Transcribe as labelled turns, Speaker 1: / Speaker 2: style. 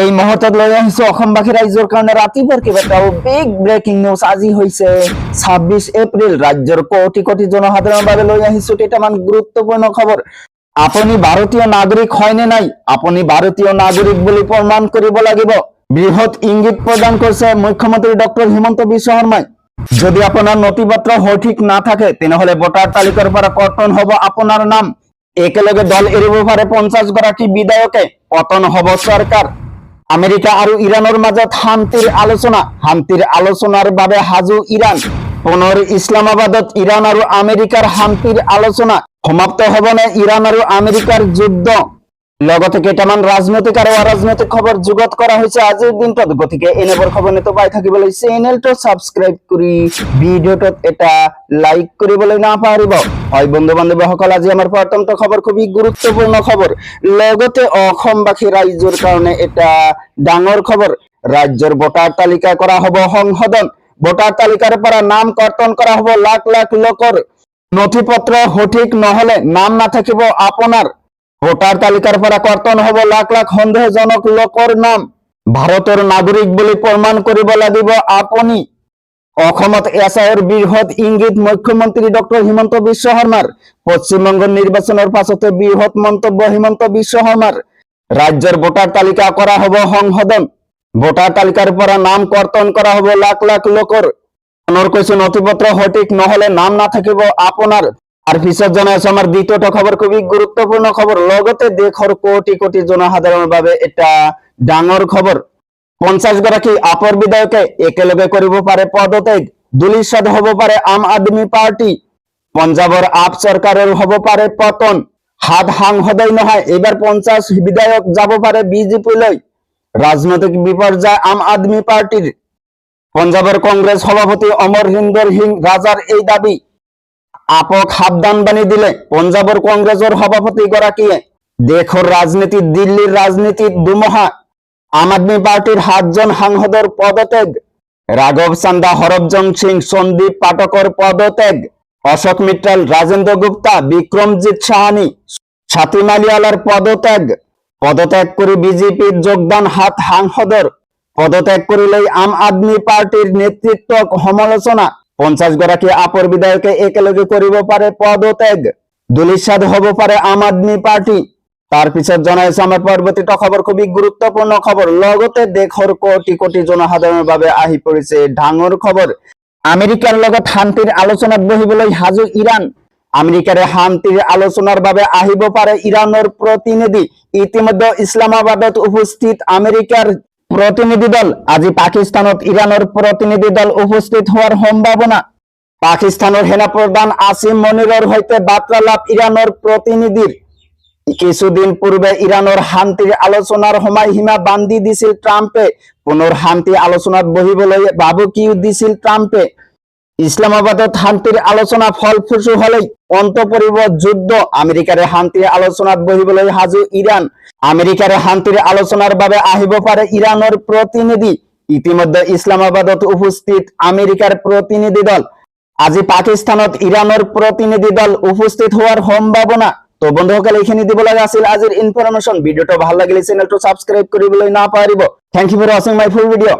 Speaker 1: এই মুহূর্তত লৈ আহিছো অসমবাসী ৰাইজৰ কাৰণে ৰাতিপুৱাৰ কেইবাটাও বিগ ব্ৰেকিং নিউজ আজি হৈছে 26 এপ্ৰিল ৰাজ্যৰ কোটি কোটি জনসাধাৰণৰ বাবে লৈ আহিছো কেইটামান গুৰুত্বপূৰ্ণ খবৰ। আপুনি ভাৰতীয় নাগৰিক হয় নে নাই, আপুনি ভাৰতীয় নাগৰিক বুলি প্ৰমাণ কৰিব লাগিব। বৃহৎ ইংগিত প্ৰদান কৰিছে মুখ্যমন্ত্ৰী ডক্টৰ হিমন্ত বিশ্ব শৰ্মাই। যদি আপোনাৰ নথিপত্ৰ সঠিক নাথাকে তেনেহলে ভোটাৰ তালিকাৰ পৰা কৰ্তন হ'ব আপোনাৰ নাম। একেলগে দল এৰিব পাৰে 50 গৰাকী বিধায়কে, পতন হ'ব চৰকাৰ। আমেৰিকা আৰু ইৰাণৰ মাজত শান্তিৰ আলোচনাৰ বাবে সাজু ইৰাণ। পুনৰ ইছলামাবাদত ইৰাণ আৰু আমেৰিকাৰ শান্তিৰ আলোচনা। সমাপ্ত হ'বনে ইৰাণ আৰু আমেৰিকাৰ যুদ্ধ? লগতে কেইটামান ৰাজনৈতিক আৰু অৰাজনৈতিক খবৰ যুগত কৰা হৈছে আজিৰ দিনটোত। গতিকে এনেবোৰ খবৰ নিত পাই থাকিবলৈ চেনেলটো সাবস্ক্ৰাইব কৰি ভিডিঅ'টোত এটা লাইক কৰিবলৈ নাপাহৰিব। হয় বন্ধু বান্ধৱীসকল, আজি আমাৰ প্ৰথমটো খবৰ খুবই গুৰুত্বপূৰ্ণ খবৰ। লগতে অসমবাসী ৰাইজৰ কাৰণে এটা ডাঙৰ খবৰ। ৰাজ্যৰ ভোটাৰ তালিকা কৰা হ'ব সংশোধন। ভোটাৰ তালিকাৰ পৰা নাম কৰ্তন কৰা হ'ব লাখ লাখ লোকৰ। নথিপত্ৰ সঠিক নহলে নাম নাথাকিব আপোনাৰ। ভোটাৰ তালিকাৰ পৰা কৰ্তন হ'ব লাখ লাখ সন্দেহজনক লোকৰ নাম। ভাৰতৰ নাগৰিক বুলি প্ৰমাণ কৰিব লাগিব আপুনি। অসমত এছআইৰ বৃহৎ ইংগিত মুখ্যমন্ত্ৰী ডক্টৰ হিমন্ত বিশ্ব শৰ্মাৰ। পশ্চিমবংগৰ নিৰ্বাচনৰ পাছতে বৃহৎ মন্তব্য হিমন্ত বিশ্ব শৰ্মাৰ। ৰাজ্যৰ ভোটাৰ তালিকা কৰা হ'ব সংশোধন। ভোটাৰ তালিকাৰ পৰা নাম কৰ্তন কৰা হ'ব লাখ লাখ লোকৰ। পুনৰ কৈছো, নথিপত্ৰ সঠিক নহলে নাম নাথাকিব আপোনাৰ। আর পিছত জানাইছো আমার দ্বিতীয়টা খবর খুবই গুরুত্বপূর্ণ খবর। লগতে দেশৰ কোটি কোটি জনসাধাৰণৰ বাবে এটা ডাঙৰ খবৰ। 50 গৰাকী আপৰ বিধায়কে একেলগে কৰিব পাৰে পদত্যাগ। ধূলিসাৎ হ'ব পাৰে আম আদমি পাৰ্টি। পঞ্জাবৰ আপ চৰকাৰৰ হ'ব পাৰে পতন। হাত সাংসদই নহয়, এইবাৰ 50 বিধায়ক যাব পাৰে বিজেপিলৈ। ৰাজনৈতিক বিপৰ্যয় আম আদমি পাৰ্টিৰ। পঞ্জাবৰ কংগ্ৰেছ সভাপতি অমৰিন্দৰ সিং ৰাজাৰ এই দাবী। আপক সাবধান বাণী দিলে পঞ্জাবৰ কংগ্ৰেছৰ সভাপতি গৰাকীয়ে। দেশৰ ৰাজনীতিত দিল্লীৰ ৰাজনীতিত দুমহা। আম আদমি পাৰ্টিৰ 7 জন সাংসদৰ পদত্যাগ। ৰাঘৱ চান্দা, হৰভজন সিং, সন্দীপ পাঠকৰ পদত্যাগ। অশোক মিত্তাল, ৰাজেন্দ্ৰ গুপ্তা, বিক্ৰমজিৎ সাহানী, স্বাতী মালিয়ালাৰ পদত্যাগ কৰি বিজেপিত যোগদান 7 সাংসদৰ। পদত্যাগ কৰিলেই আম আদমি পাৰ্টিৰ নেতৃত্বক সমালোচনা। 50 গৰাকী আপৰ বিধায়কে একেলগে কৰিব পাৰে পদত্যাগ। ধূলিসাৎ হ'ব পাৰে আম আদমি পাৰ্টি। তাৰ পিছত জনাইছো আমাৰ পৰৱৰ্তীটো খবৰ খুবই গুৰুত্বপূৰ্ণ খবৰ। লগতে দেশৰ কোটি কোটি জনসাধাৰণৰ বাবে আহি পৰিছে ডাঙৰ খবৰ। আমেৰিকাৰ লগত শান্তিৰ আলোচনাত বহিবলৈ সাজু ইৰাণ। আমেৰিকাৰে শান্তিৰ আলোচনাৰ বাবে আহিব পাৰে ইৰাণৰ প্ৰতিনিধি। ইতিমধ্যে ইছলামাবাদত উপস্থিত আমেৰিকাৰ প্ৰতিনিধি দল। আজি পাকিস্তানত ইৰাণৰ প্ৰতিনিধি দল উপস্থিত হোৱাৰ সম্ভাৱনা। পাকিস্তানৰ সেনাপ্ৰধান আসিম মনিৰৰ সৈতে বাৰ্তালাপ ইৰাণৰ প্ৰতিনিধিৰ। কিছুদিন পূৰ্বে ইৰাণৰ শান্তিৰ আলোচনাৰ সময়সীমা বান্ধি দিছিল ট্ৰাম্পে। পুনৰ শান্তি আলোচনাত বহিবলৈ ভাবুকিও দিছিল ট্ৰাম্পে। ইছলামাবাদত শান্তিৰ আলোচনা ফলপ্ৰসূ হলেই অন্ত পৰিব যুদ্ধ। আমেৰিকাৰে শান্তিৰ আলোচনাত বহিবলৈ সাজু ইৰাণ। আমেৰিকাৰে শান্তিৰ আলোচনাৰ বাবে আহিব পাৰে ইৰাণৰ প্ৰতিনিধি। ইতিমধ্যে ইছলামাবাদত উপস্থিত আমেৰিকাৰ প্ৰতিনিধি দল। আজি পাকিস্তানত ইৰাণৰ প্ৰতিনিধি দল উপস্থিত হোৱাৰ সম্ভাৱনা। তো বন্ধুসকল, এইখিনি দিব লগা আছিল আজিৰ ইনফৰমেশ্যন। ভিডিঅ'টো ভাল লাগিলে চেনেলটো সাবস্ক্ৰাইব কৰিবলৈ নাপাহৰিব। Thank you for watching my full ভিডিঅ'।